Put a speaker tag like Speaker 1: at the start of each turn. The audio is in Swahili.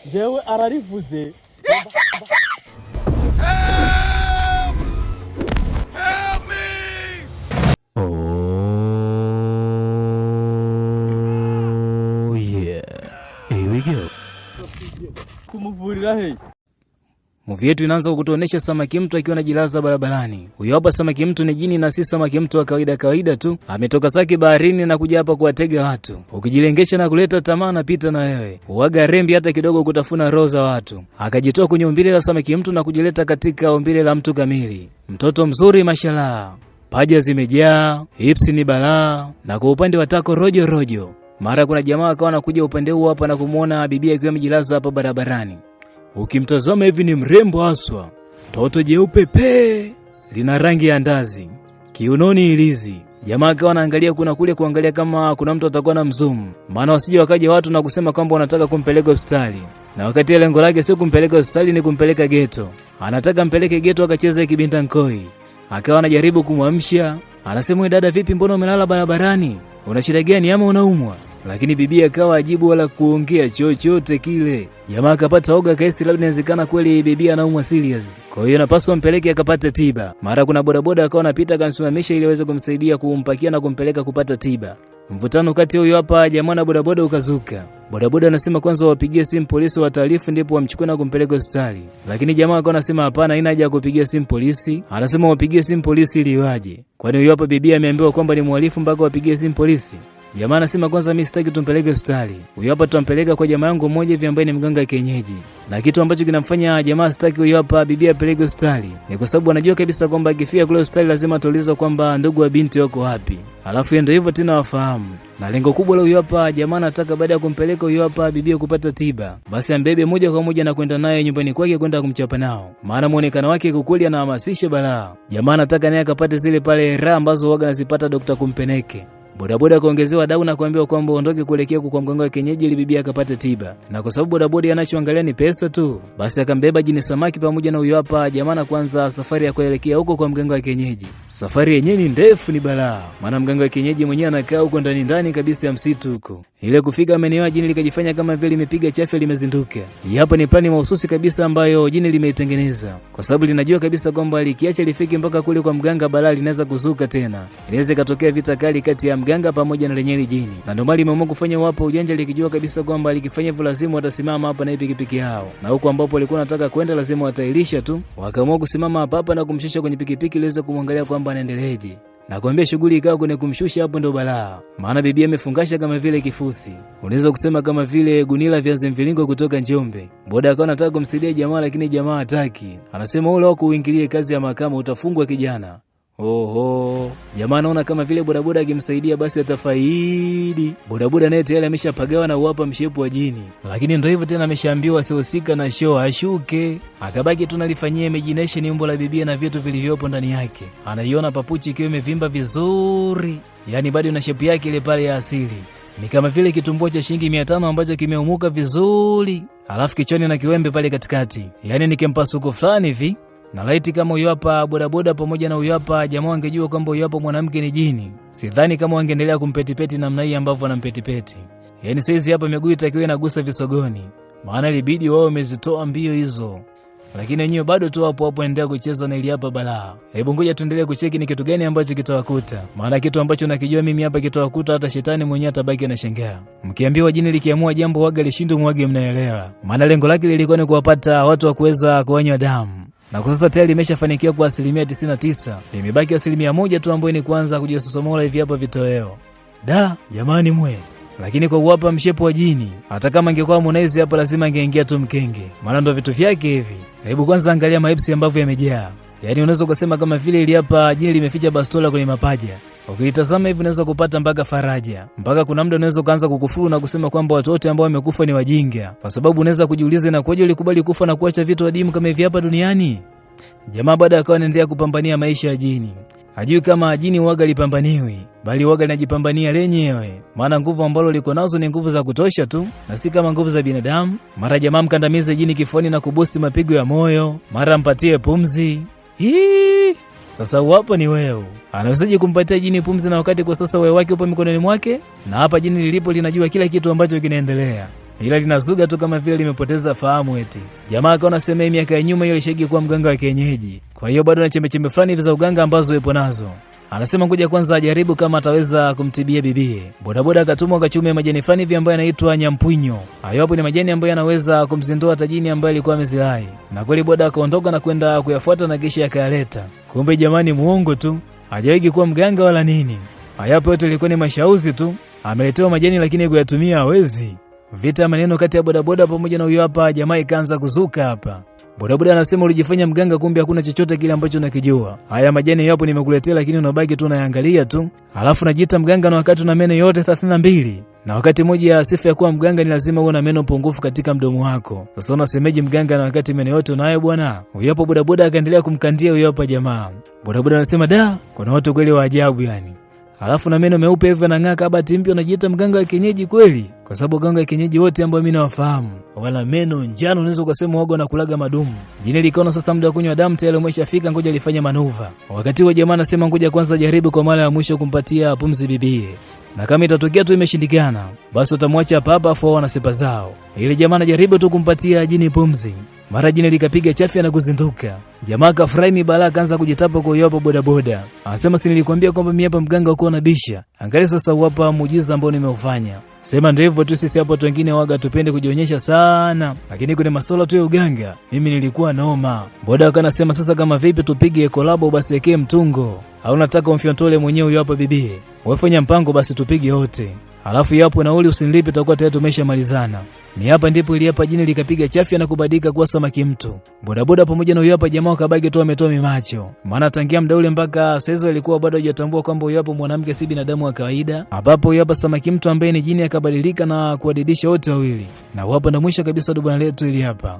Speaker 1: Jewe ararivuze.
Speaker 2: Help me!
Speaker 3: Oh yeah. Here we go.
Speaker 1: Kumuvurira he.
Speaker 3: Movie yetu inaanza kutuonesha samaki mtu akiwa anajilaza barabarani. Huyo hapa samaki mtu ni jini na si samaki mtu wa kawaida tu. Ametoka Saki baharini na kuja hapa kuwatega watu. Ukijilengesha na kuleta tamaa na pita na wewe. Uwaga rembi hata kidogo kutafuna roho za watu. Akajitoa kwenye umbile la samaki mtu na kujileta katika umbile la mtu kamili. Mtoto mzuri mashallah. Paja zimejaa, hips ni balaa, na kwa upande wa tako rojo. Mara kuna jamaa akawa anakuja upande huu hapa na kumuona bibi akiwa amejilaza hapa barabarani. Ukimtazama hivi ni mrembo haswa. Toto jeupe pe, lina rangi ya ndazi, kiunoni ilizi. Jamaa akawa anaangalia kuna kule kuangalia kama kuna mtu atakuwa na mzumu. Maana wasije wakaja watu na kusema kwamba wanataka kumpeleka hospitali. Na wakati lengo lake sio kumpeleka hospitali, ni kumpeleka geto. Anataka mpeleke geto akacheze kibinda nkoi. Akawa anajaribu kumwamsha. Anasema, dada vipi, mbona umelala barabarani? Una shida gani ama unaumwa? Lakini bibi akawa ajibu wala kuongea chochote kile. Jamaa akapata oga kaisi labda inawezekana kweli bibi anaumwa serious. Kwa hiyo napaswa mpeleke akapata tiba. Mara kuna bodaboda akawa anapita akamsimamisha ili aweze kumsaidia kumpakia na kumpeleka kupata tiba. Mvutano kati huyo hapa jamaa na bodaboda ukazuka. Bodaboda anasema kwanza wapigie simu polisi wa taarifa ndipo wamchukue na kumpeleka hospitali. Lakini jamaa akawa anasema hapana, haina haja ya kupigia simu polisi. Anasema wapigie simu polisi ili waje. Kwani huyo hapa bibi ameambiwa kwamba ni mhalifu mpaka wapigie simu polisi. Jamaa anasema kwanza mimi sitaki tumpeleke hospitali. Huyo hapa tutampeleka kwa jamaa yangu mmoja hivi ambaye ni mganga kienyeji. Na kitu ambacho kinamfanya jamaa sitaki huyo hapa bibi apeleke hospitali ni kwa sababu anajua kabisa kwamba akifia kule hospitali lazima ataulizwa kwamba ndugu wa binti wako wapi. Alafu ndio hivyo tena wafahamu. Na lengo kubwa la huyo hapa jamaa anataka baada ya kumpeleka huyo hapa bibi kupata tiba, basi ambebe moja kwa moja na kwenda naye nyumbani kwake kwenda kumchapa nao. Maana muonekano wake kukweli anahamasisha balaa. Jamaa anataka naye akapate zile pale raha ambazo huaga anazipata Dr. Kumpeneke. Bodaboda akaongezewa dau na kuambiwa kwamba ondoke kuelekea kwa mganga wa kienyeji ili bibi akapate tiba. Na kwa sababu bodaboda anachoangalia ni pesa tu, basi akambeba jini samaki pamoja na huyo hapa jamaa na kuanza safari ya kuelekea huko kwa mganga wa kienyeji. Safari yenyewe ni ndefu, ni balaa. Maana mganga wa kienyeji mwenyewe anakaa huko ndani kabisa ya msitu huko. Ile kufika maeneo jini likajifanya kama vile limepiga chafya limezinduka. Hapa ni plani mahususi kabisa ambayo jini limeitengeneza. Kwa sababu linajua kabisa kwamba likiacha lifike mpaka kule kwa mganga balaa linaweza kuzuka tena. Inaweza katokea vita kali kati ya mganga pamoja na lenyewe jini. Na ndio mali limeamua kufanya wapo ujanja likijua kabisa kwamba likifanya hivyo lazima watasimama hapa na pikipiki yao. Na huko ambapo walikuwa wanataka kwenda lazima watailisha tu. Wakaamua kusimama hapa na kumshusha kwenye pikipiki ili aweze kumwangalia kwamba anaendeleaje. Na kuambia shughuli ikawa kwenye kumshusha hapo ndo balaa. Maana bibi amefungasha kama vile kifusi. Unaweza kusema kama vile gunila viazi mviringo kutoka Njombe. Boda akawa anataka kumsaidia jamaa lakini jamaa hataki. Anasema ule wako uingilie kazi ya mahakama utafungwa kijana. Oho, jamaa anaona kama vile bodaboda akimsaidia basi atafaidi. Bodaboda naye tayari ameshapagawa na uwapa mshepu wa jini. Lakini ndio hivyo tena ameshaambiwa asihusika na show ashuke. Akabaki tu nalifanyia imagination umbo la bibia na vitu vilivyopo ndani yake. Anaiona papuchi ikiwa imevimba vizuri. Yaani bado na shepu yake ile pale ya asili. Ni kama vile kitumbua cha shilingi 500 ambacho kimeumuka vizuri. Alafu kichoni na kiwembe pale katikati. Yaani ni kempasuko fulani hivi. Na laiti kama huyo hapa bodaboda pamoja na huyo hapa jamaa wangejua kwamba huyo hapa mwanamke ni jini, sidhani kama wangeendelea kumpetipeti namna hii ambavyo wanampetipeti. Yaani saizi hapa miguu itakiwa inagusa visogoni. Maana ilibidi wao wamezitoa mbio hizo. Lakini wenyewe bado tu hapo endelea kucheza na ili hapa balaa. Hebu ngoja tuendelee kucheki ni kitu gani ambacho kitawakuta. Maana kitu ambacho nakijua mimi hapa kitawakuta hata shetani mwenyewe atabaki anashangaa. Mkiambiwa jini likiamua jambo waga lishindwe mwage mnaelewa. Maana lengo lake lilikuwa ni kuwapata watu wa kuweza kuonywa damu. Na kwa sasa tayari limeshafanikiwa kwa 99%. Limebaki 1% tu ambayo ni kuanza kujisosomola hivi hapa vitoweo. Da, jamani mwe. Lakini kwa kuwapa mshepo wa jini, hata kama angekuwa Harmonize hapa lazima angeingia tu mkenge. Maana ndo vitu vyake hivi. Hebu kwanza angalia maipsi ambavyo yamejaa. Yaani unaweza kusema kama vile ili hapa jini limeficha bastola kwenye mapaja. Ukitazama hivi unaweza kupata mpaka faraja. Mpaka kuna muda unaweza kuanza kukufuru na kusema kwamba watu wote ambao wamekufa ni wajinga. Kwa sababu unaweza kujiuliza na kwaje ulikubali kufa na kuacha vitu adimu kama hivi hapa duniani? Jamaa baada akawa anaendelea kupambania maisha ya jini. Hajui kama jini waga lipambaniwi, bali waga linajipambania lenyewe. Maana nguvu ambalo liko nazo ni nguvu za kutosha tu, na si kama nguvu za binadamu. Mara jamaa mkandamize jini kifuani na kubusti mapigo ya moyo, mara mpatie pumzi. Sasa wapo ni wewe. Anawezaje kumpatia jini pumzi na wakati kwa sasa wewe wake upo mikononi mwake? Na hapa jini lilipo linajua kila kitu ambacho kinaendelea. ila linazuga tu kama vile limepoteza fahamu eti. Jamaa akaona sema miaka ya nyuma ile shegi kuwa mganga wa kienyeji. Kwa hiyo bado na chembe fulani hivi za uganga ambazo yupo nazo. Anasema ngoja kwanza ajaribu kama ataweza kumtibia bibie. Bodaboda akatumwa akachume majani fulani hivi ambayo yanaitwa nyampwinyo. Hayo hapo ni majani ambayo yanaweza kumzindua tajini ambaye alikuwa amezilai. Na kweli boda akaondoka na kwenda kuyafuata na kisha akayaleta. Kumbe jamani muongo tu. Hajawahi kuwa mganga wala nini. Hayo hapo yote ilikuwa ni mashauzi tu. Ameletewa majani lakini kuyatumia hawezi. Vita maneno kati ya bodaboda pamoja na huyo hapa jamaa ikaanza kuzuka hapa. Bodaboda anasema ulijifanya mganga kumbe hakuna chochote kile ambacho unakijua. Haya majani yapo nimekuletea lakini unabaki tu unaangalia tu. Alafu unajiita mganga na wakati una meno yote 32. Na wakati moja ya sifa ya kuwa mganga ni lazima uwe na meno pungufu katika mdomo wako. Sasa unasemeje mganga na wakati meno yote unayo bwana? Huyo hapo bodaboda akaendelea kumkandia huyo hapa jamaa. Bodaboda anasema da, kuna watu kweli wa ajabu yani. Alafu na meno meupe hivi anang'aa kabati mpya unajiita mganga wa kienyeji kweli? Kwa sababu mganga wa kienyeji wote ambao mimi nawafahamu wala meno njano unaweza kusema wago na kulaga madumu. Jini likaona sasa muda wa kunywa damu tayari umeshafika, ngoja lifanye manuva. Wakati huo jamaa anasema ngoja kwanza jaribu kwa mara ya mwisho kumpatia pumzi bibie. Na kama itatokea tu imeshindikana, basi utamwacha hapa hapa afu wana sipa zao. Ile jamaa anajaribu tu kumpatia jini pumzi. Mara jini likapiga chafya na kuzinduka. Jamaa kafurahi balaa kaanza kujitapa kwa yopo bodaboda. Anasema si nilikwambia kwamba mimi hapa mganga uko na bisha. Angalia sasa hapa muujiza ambao nimeufanya. Sema ndio hivyo tu, sisi hapo watu wengine waga tupende kujionyesha sana. Lakini kuna masuala tu ya uganga, mimi nilikuwa noma. Boda akanasema sasa kama vipi tupige collab basi yake mtungo. Au nataka umfyontole mwenyewe huyo hapa bibie. Wafanya mpango basi tupige wote. Alafu yapo nauli usinilipe tutakuwa tayari tumeshamalizana. Ni hapa ndipo ili hapa jini likapiga chafya na kubadilika kuwa samaki mtu. Bodaboda pamoja na huyo hapa jamaa kabaki tu ametoa mimacho. Maana tangia muda ule mpaka sasa alikuwa bado hajatambua kwamba huyo hapa mwanamke si binadamu wa kawaida. Ambapo huyo hapa samaki mtu ambaye ni jini akabadilika na kuwadidisha wote wawili. Na hapa na mwisho kabisa dubana letu ili hapa.